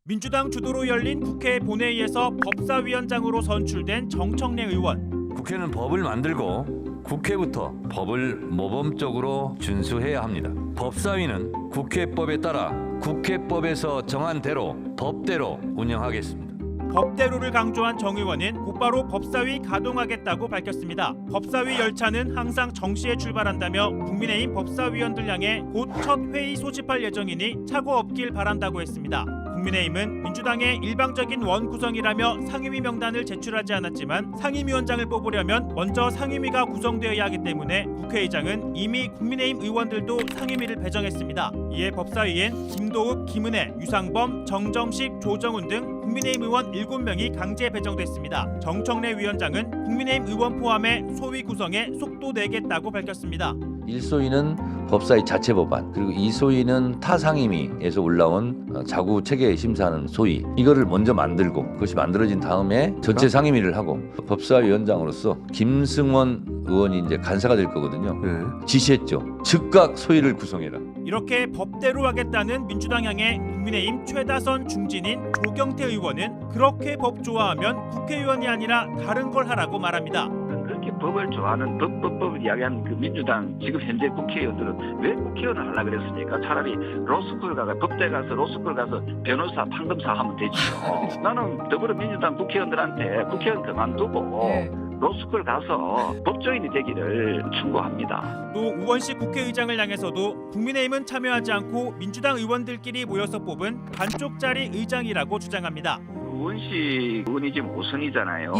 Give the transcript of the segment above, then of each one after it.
민주당 주도로 열린 국회 본회의에서 법사위원장으로 선출된 정청래 의원. 국회는 법을 만들고 국회부터 법을 모범적으로 준수해야 합니다. 법사위는 국회법에 따라 국회법에서 정한 대로 법대로 운영하겠습니다. 법대로를 강조한 정 의원은 곧바로 법사위 가동하겠다고 밝혔습니다. 법사위 열차는 항상 정시에 출발한다며 국민의힘 법사위원들 향해 곧 첫 회의 소집할 예정이니 착오 없길 바란다고 했습니다. 국민의힘은 민주당의 일방적인 원구성이라며 상임위 명단을 제출하지 않았지만 상임위원장을 뽑으려면 먼저 상임위가 구성되어야 하기 때문에 국회의장은 이미 국민의힘 의원들도 상임위를 배정했습니다. 이에 법사위엔 김도읍, 김은혜, 유상범, 정정식, 조정훈 등 국민의힘 의원 7명이 강제 배정됐습니다. 정청래 위원장은 국민의힘 의원 포함해 소위 구성에 속도 내겠다고 밝혔습니다. 1소위는 법사위 자체 법안, 그리고 2소위는 타상임위에서 올라온 자구 체계 심사하는 소위, 이거를 먼저 만들고 그것이 만들어진 다음에 전체 상임위를 하고 법사위원장으로서 김승원 의원이 이제 간사가 될 거거든요. 지시했죠. 즉각 소위를 구성해라. 이렇게 법대로 하겠다는 민주당 향해 국민의힘 최다선 중진인 조경태 의원은 그렇게 법 좋아하면 국회의원이 아니라 다른 걸 하라고 말합니다. 그렇게 법을 좋아하는 법을 이야기하는 그 민주당 지금 현재 국회의원들은 왜 국회의원을 하려고 그랬습니까? 차라리 로스쿨 가서 법대 가서 로스쿨 가서 변호사, 판검사 하면 되지요. 나는 더불어민주당 국회의원들한테 국회의원 그만두고 로스쿨 가서 법조인이 되기를 충고합니다. 또 우원식 국회의장을 향해서도 국민의힘은 참여하지 않고 민주당 의원들끼리 모여서 뽑은 반쪽짜리 의장이라고 주장합니다. 우원식 의원이 지금 5선이잖아요.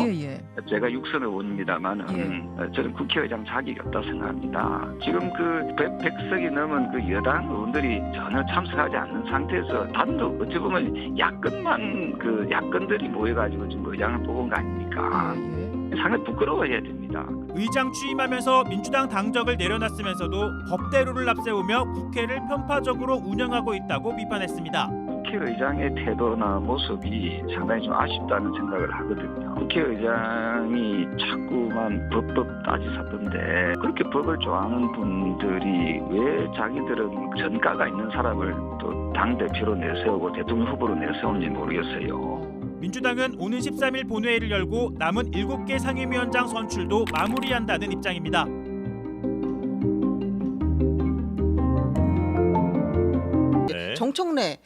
제가 6선 의원입니다만은 저는 국회의장 자격이 없다 생각합니다. 지금 그 100석이 넘은 그 여당 의원들이 전혀 참석하지 않는 상태에서 단독 어찌 보면 야권들이 모여가지고 지금 의장을 뽑은 거 아닙니까? 상당히 부끄러워해야 됩니다. 의장 취임하면서 민주당 당적을 내려놨으면서도 법대로를 앞세우며 국회를 편파적으로 운영하고 있다고 비판했습니다. 국회의장의 태도나 모습이 상당히 좀 아쉽다는 생각을 하거든요. 국회의장이 자꾸만 법 따지사던데 그렇게 법을 좋아하는 분들이 왜 자기들은 전가가 있는 사람을 또 당대표로 내세우고 대통령 후보로 내세우는지 모르겠어요. 민주당은 오는 13일 본회의를 열고 남은 7개 상임위원장 선출도 마무리한다는 입장입니다. 정청래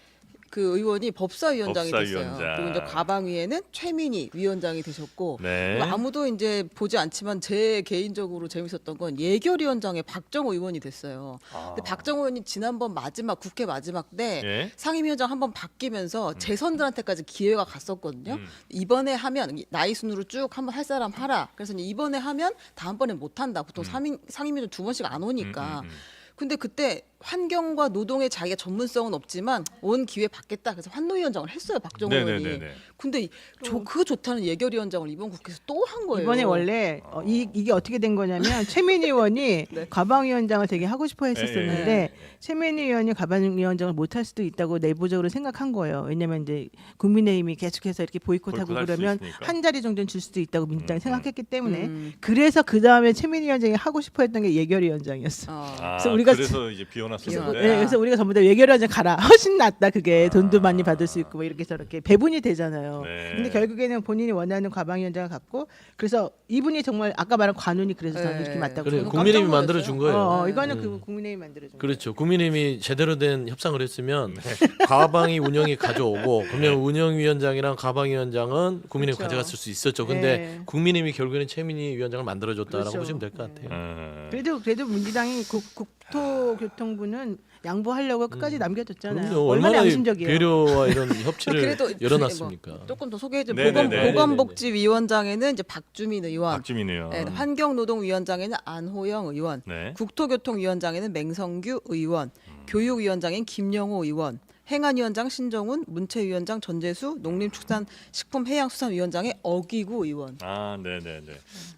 그 의원이 법사위원장이 법사위원장. 됐어요. 그리고 이제 과방위에는 최민희 위원장이 되셨고, 네. 아무도 이제 보지 않지만 제 개인적으로 재밌었던 건 예결위원장에 박정호 의원이 됐어요. 근데 박정호 의원이 지난번 국회 마지막 때 예? 상임위원장 한번 바뀌면서 재선들한테까지 기회가 갔었거든요. 이번에 하면 나이 순으로 쭉 한번 할 사람 하라. 그래서 이번에 하면 다음번에 못 한다. 보통 상임위원장 2번씩 안 오니까. 근데 그때 환경과 노동에 자기가 전문성은 없지만 온 기회 받겠다. 그래서 환노위원장을 했어요, 박정호 의원이. 근데 그 좋다는 예결위원장을 이번 국회에서 또 한 거예요. 이번에 원래 이게 어떻게 된 거냐면 최민희 의원이 과방위원장을 되게 하고 싶어 했었는데 최민희 의원이 과방위원장을 못할 수도 있다고 내부적으로 생각한 거예요. 왜냐면 이제 국민의힘이 계속해서 이렇게 보이콧하고 그러면 한 자리 정도는 줄 수도 있다고 민주당이 생각했기 때문에 그래서 그 다음에 최민희 위원장이 하고 싶어 했던 게 예결위원장이었어. 그래서 이제 비워놨었는데. 네, 그래서 우리가 전부 다 예결위원장 가라. 훨씬 낫다. 그게 돈도 많이 받을 수 있고 뭐 이렇게 저렇게 배분이 되잖아요. 근데 결국에는 본인이 원하는 과방위원장을 갖고 그래서 이분이 정말 아까 말한 관운이 그래서 저는 이렇게 맞다고. 그래, 국민의힘이 만들어 준 거예요. 이거는 그 국민의힘이 만들어 준 거예요. 그렇죠. 국민의힘이 제대로 된 협상을 했으면 과방위 운영이 가져오고 그러면 운영위원장이랑 과방위원장은 국민의힘이 가져갔을 수 있었죠. 근데 국민의힘이 결국에는 최민희 위원장을 만들어줬다라고 보시면 될 것 같아요. 그래도 민주당이 국토교통부는 양보하려고 끝까지 남겨줬잖아요. 그럼요. 얼마나 양심적이에요. 배려와 이런 협치를 그래도 열어놨습니까? 조금 더 소개해줘. 네네네. 보건복지위원장에는 이제 박주민 의원, 박주민 의원. 환경노동위원장에는 안호영 의원, 네. 국토교통위원장에는 맹성규 의원, 교육위원장인 김영호 의원, 행안위원장 신정훈, 문체위원장 전재수, 농림축산식품해양수산위원장의 어기구 의원. 네네네.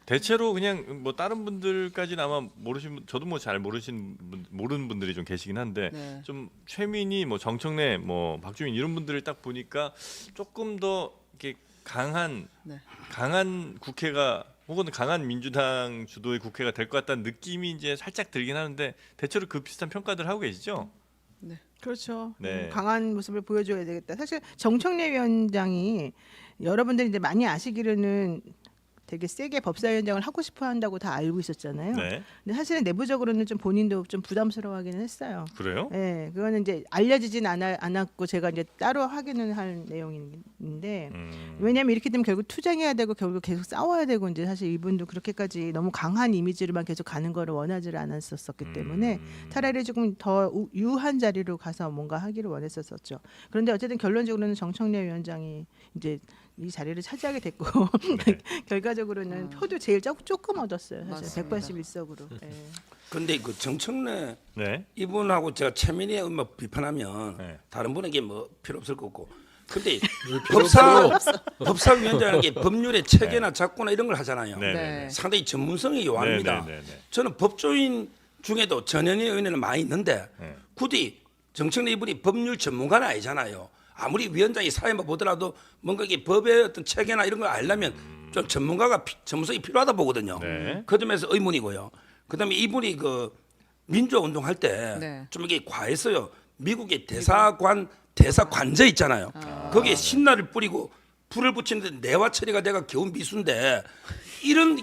대체로 그냥 뭐 다른 분들까지는 아마 저도 뭐 잘 모르는 분들이 좀 계시긴 한데 좀 최민희, 뭐 정청래, 뭐 박주민 이런 분들을 딱 보니까 조금 더 이렇게 강한 국회가 혹은 강한 민주당 주도의 국회가 될 것 같다는 느낌이 이제 살짝 들긴 하는데 대체로 그 비슷한 평가들 하고 계시죠? 그렇죠. 네. 강한 모습을 보여줘야 되겠다. 사실 정청래 위원장이 여러분들이 이제 많이 아시기로는 되게 세게 법사위원장을 하고 싶어 한다고 다 알고 있었잖아요. 네. 근데 사실은 내부적으로는 좀 본인도 좀 부담스러워하기는 했어요. 그래요? 네, 그거는 이제 알려지진 않았고 제가 이제 따로 확인을 할 내용인데 왜냐하면 이렇게 되면 결국 투쟁해야 되고 결국 계속 싸워야 되고 이제 사실 이분도 그렇게까지 너무 강한 이미지로만 계속 가는 거를 원하지를 않았었기 때문에 차라리 조금 더 유한 자리로 가서 뭔가 하기를 원했었죠. 그런데 어쨌든 결론적으로는 정청래 위원장이 이제 이 자리를 차지하게 됐고 네. 결과적으로는 표도 제일 조금 얻었어요. 사실 맞습니다. 181석으로. 근데 그 정청래 네. 이분하고 제가 최민희의 음악 비판하면 네. 다른 분에게 뭐 필요 없을 것 같고 근데 필요 없어요. 법사위원장이라는 게 법률의 체계나 작고나 이런 걸 하잖아요. 네. 네. 상당히 전문성이 요합니다. 네. 저는 법조인 중에도 전현희 의원에는 많이 있는데 네. 굳이 정청래 이분이 법률 전문가는 아니잖아요. 아무리 위원장이 사회만 보더라도 뭔가 이게 법의 어떤 체계나 이런 걸 알려면 좀 전문성이 필요하다 보거든요. 네. 그 점에서 의문이고요. 그다음에 이분이 그 민주화 운동할 때 좀 네. 이게 과했어요. 미국의 대사관저 있잖아요. 거기에 신라를 뿌리고 불을 붙이는데 내화 처리가 내가 겨우 미수인데 이런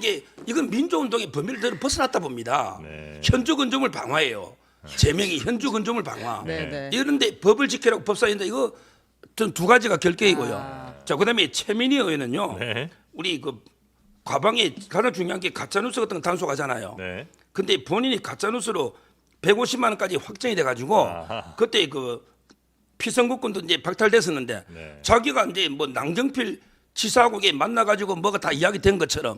이건 민주화 운동의 범위를 벗어났다 봅니다. 네. 현주 근점을 방화해요. 제명이 현주 근점을 방화. 네. 이런데 법을 지키라고 법사위인데 이거 전 두 가지가 결계이고요. 자 그다음에 최민희 의원은요. 네. 우리 그 과방에 가장 중요한 게 가짜뉴스 같은 거 단속하잖아요. 네. 근데 본인이 가짜뉴스로 150만 원까지 확정이 돼가지고 아하. 그때 그 피선거권도 이제 박탈됐었는데 네. 자기가 이제 뭐 낭정필 지사하고 만나가지고 뭐가 다 이야기된 것처럼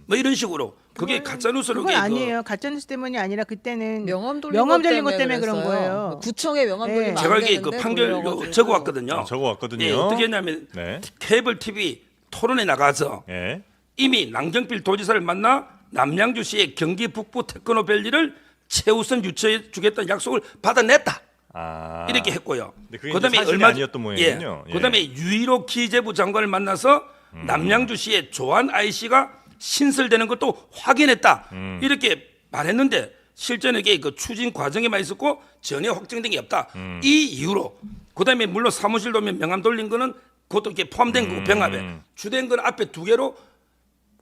뭐 이런 식으로 그게 가짜뉴스로 그건 아니에요. 가짜뉴스 때문이 아니라 그때는 명함 돌린 것 때문에 그런 그랬어요. 거예요. 구청에 명함 돌리면 네. 안 제가 이게 그 되는데 판결 돌려가지고. 적어왔거든요. 적어왔거든요. 예, 어떻게 했냐면 네. 케이블 TV 토론에 나가서 예. 이미 낭정필 도지사를 만나 남양주시의 경기 북부 테크노밸리를 최우선 유치해 주겠다는 약속을 받아냈다. 아. 이렇게 했고요. 근데 그게 이제 사실이 아니었던 모양이군요. 예. 그다음에 유일호 기재부 장관을 만나서 남양주시의 조한 IC가 신설되는 것도 확인했다. 이렇게 말했는데 실제는 이게 그 추진 과정에만 있었고 전혀 확정된 게 없다. 이 이유로 그다음에 물론 사무실도 명함 돌린 거는 그것도 이렇게 포함된 거고 병합에 주된 건 앞에 두 개로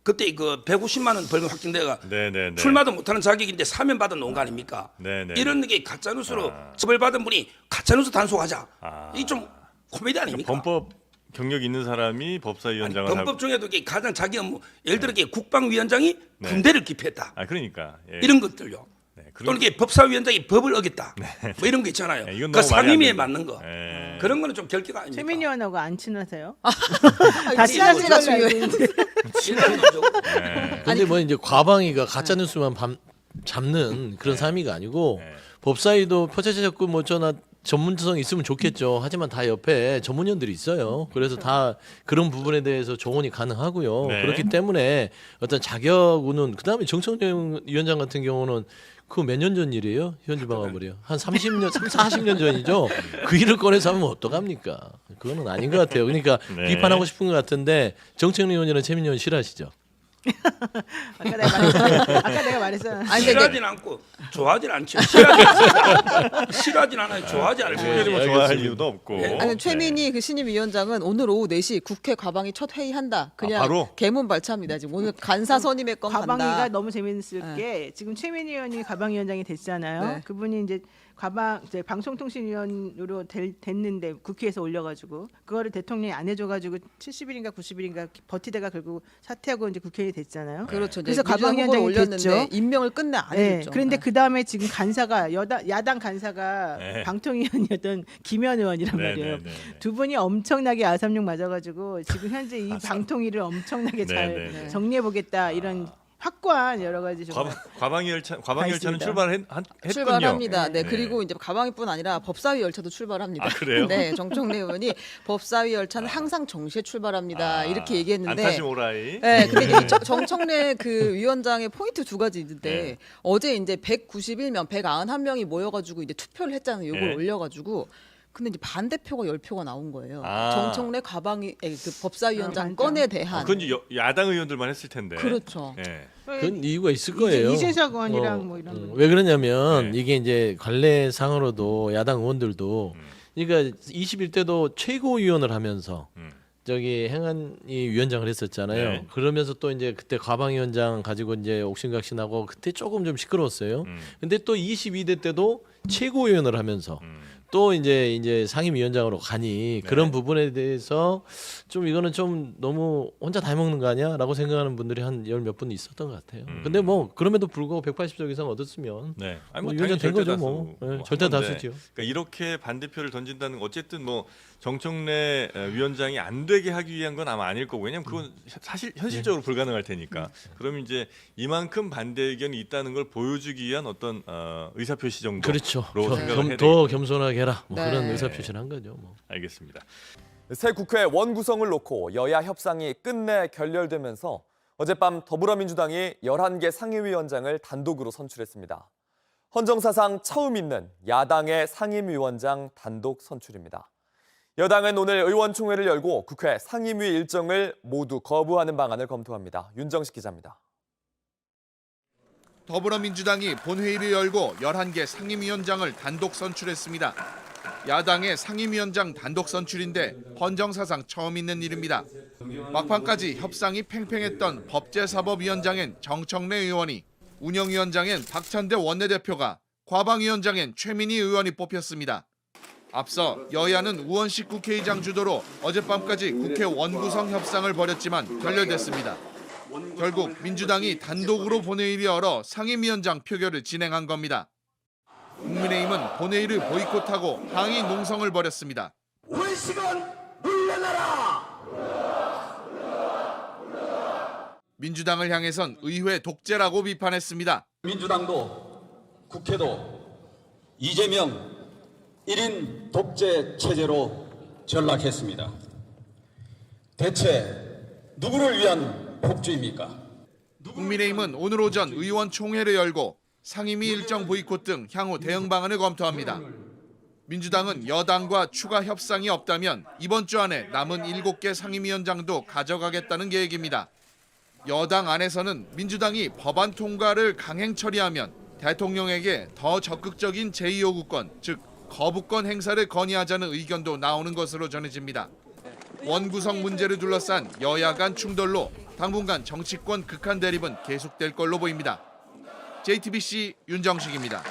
그때 그 150만 원 벌금 확정돼가 네네네. 출마도 못하는 자격인데 사면 받아 놓은 거 아닙니까? 네네. 이런 게 가짜뉴스로 처벌받은 분이 가짜뉴스 단속하자. 아. 이 좀 코미디 아닙니까? 범법 경력 있는 사람이 아니, 법사위원장을 범법 중에도 이게 가장 자기 업무 예를 들어 이게 국방위원장이 네. 군대를 기피했다. 아 그러니까 예. 이런 것들요. 네, 또는 이게 법사위원장이 법을 어겼다. 뭐 이런 거 있잖아요. 네, 이건 그 너무 말이 안 상임위에 된다. 맞는 거. 예. 그런 거는 좀 결기가 아닙니까? 최민희 의원하고 안 친하세요? 다 친하지가 중요해. 친한 거죠. 네. 근데 뭐 이제 과방위가 가짜 뉴스만 잡는 그런 삶이가 아니고 네. 법사위도 표체제 적고 뭐 저나 전문성 있으면 좋겠죠. 하지만 다 옆에 전문위원들이 있어요. 그래서 다 그런 부분에 대해서 조언이 가능하고요. 네. 그렇기 때문에 어떤 자격은 그다음에 정청래 위원장 같은 경우는 그 몇 년 전 일이에요? 현지방화벌이요. 한 30년, 40년 전이죠. 그 일을 꺼내서 하면 어떡합니까? 그거는 아닌 것 같아요. 그러니까 네. 비판하고 싶은 것 같은데 정청래 의원이랑 최민희 의원 싫어하시죠? 아까 내가 말했잖아. 아니, 근데 싫어하진 않고 좋아하진 않죠. 싫어하진 않아요. 좋아하지 않을 특별히 뿐이지. 뭐 좋아할 이유도 없고. 네. 아니 최민희 그 신임 위원장은 오늘 오후 4시 국회 과방위 첫 회의한다. 그냥 바로? 개문 발차입니다. 지금 오늘 간사 선임의 건 과방위가 간다. 너무 재밌을 게 지금 최민희 의원이 과방위원장이 됐잖아요. 네. 그분이 이제 이제 방송통신위원으로 됐는데 국회에서 올려가지고 그거를 대통령이 안 해줘가지고 70일인가 90일인가 버티다가 결국 사퇴하고 이제 국회에 됐잖아요. 그렇죠. 그래서 과방위원장이 과방위원장이 올렸는데 됐죠. 임명을 끝내 안 네, 해줬죠. 그런데 그 다음에 지금 간사가 야당 간사가 네. 방통위원이었던 김현 의원이란 네, 말이에요. 네, 네, 네. 두 분이 엄청나게 아삼육 맞아가지고 지금 현재 이 방통위를 엄청나게 네, 잘 네, 네. 정리해보겠다 이런 확고한 여러 가지 정말 과방위 열차는 있습니다. 출발했군요. 출발합니다. 네, 네. 그리고 이제 과방위뿐 아니라 법사위 열차도 출발합니다. 아, 그래요? 네, 정청래 의원이 법사위 열차는 항상 정시에 출발합니다. 이렇게 얘기했는데. 안타심 오라이. 네, 근데 이제 정청래 그 위원장의 포인트 두 가지 있는데 네. 어제 이제 191명, 191명이 모여가지고 이제 투표를 했잖아요. 요걸 네. 올려가지고 근데 이제 반대표가 10표가 나온 거예요. 아. 정청래 그 법사위원장 반장. 건에 대한. 그건 이제 야당 의원들만 했을 텐데. 그렇죠. 예. 그건 이유가 있을 거예요. 이재석 의원이랑 뭐 이런. 왜 그러냐면 네. 이게 이제 관례상으로도 야당 의원들도 그러니까 21대도 최고위원을 하면서 저기 행안위 위원장을 했었잖아요. 네. 그러면서 또 이제 그때 가방위원장 가지고 이제 옥신각신하고 그때 조금 좀 시끄러웠어요. 근데 또 22대 때도 최고위원을 하면서 또 이제 상임위원장으로 가니 그런 부분에 대해서 좀 이거는 좀 너무 혼자 다 해먹는 거 아니야라고 생각하는 분들이 한 열 몇 분 있었던 것 같아요. 근데 뭐 그럼에도 불구하고 180석 이상 얻었으면 네. 아니 뭐 뭐 위원장 된 당연히 거죠 뭐. 절대 네, 절대 다수 다수죠. 그러니까 이렇게 반대표를 던진다는 건 어쨌든 뭐 정청래 위원장이 안 되게 하기 위한 건 아마 아닐 거고 왜냐면 그건 사실 현실적으로 불가능할 테니까. 그럼 이제 이만큼 반대 의견이 있다는 걸 보여주기 위한 어떤 의사표시 정도로 그렇죠. 생각을 해야 더 겸손하게 해라. 뭐 네. 그런 의사표시를 한 거죠. 뭐. 알겠습니다. 새 국회 원구성을 놓고 여야 협상이 끝내 결렬되면서 어젯밤 더불어민주당이 11개 상임위원장을 단독으로 선출했습니다. 헌정사상 처음 있는 야당의 상임위원장 단독 선출입니다. 여당은 오늘 의원총회를 열고 국회 상임위 일정을 모두 거부하는 방안을 검토합니다. 윤정식 기자입니다. 더불어민주당이 본회의를 열고 11개 상임위원장을 단독 선출했습니다. 야당의 상임위원장 단독 선출인데 헌정사상 처음 있는 일입니다. 막판까지 협상이 팽팽했던 법제사법위원장엔 정청래 의원이, 운영위원장엔 박찬대 원내대표가, 과방위원장엔 최민희 의원이 뽑혔습니다. 앞서 여야는 우원식 국회의장 주도로 어젯밤까지 국회 원구성 협상을 벌였지만 결렬됐습니다. 결국 민주당이 단독으로 본회의를 열어 상임위원장 표결을 진행한 겁니다. 국민의힘은 본회의를 보이콧하고 항의 농성을 벌였습니다. 원식은 물러나라. 민주당을 향해선 의회 독재라고 비판했습니다. 민주당도 국회도 이재명 1인 독재 체제로 전락했습니다. 대체 누구를 위한 폭주입니까? 국민의힘은 오늘 오전 의원총회를 열고 상임위 일정 보이콧 등 향후 대응 방안을 검토합니다. 민주당은 여당과 추가 협상이 없다면 이번 주 안에 남은 7개 상임위원장도 가져가겠다는 계획입니다. 여당 안에서는 민주당이 법안 통과를 강행 처리하면 대통령에게 더 적극적인 제2요구권, 즉 거부권 행사를 건의하자는 의견도 나오는 것으로 전해집니다. 원구성 문제를 둘러싼 여야 간 충돌로 당분간 정치권 극한 대립은 계속될 걸로 보입니다. JTBC 윤정식입니다.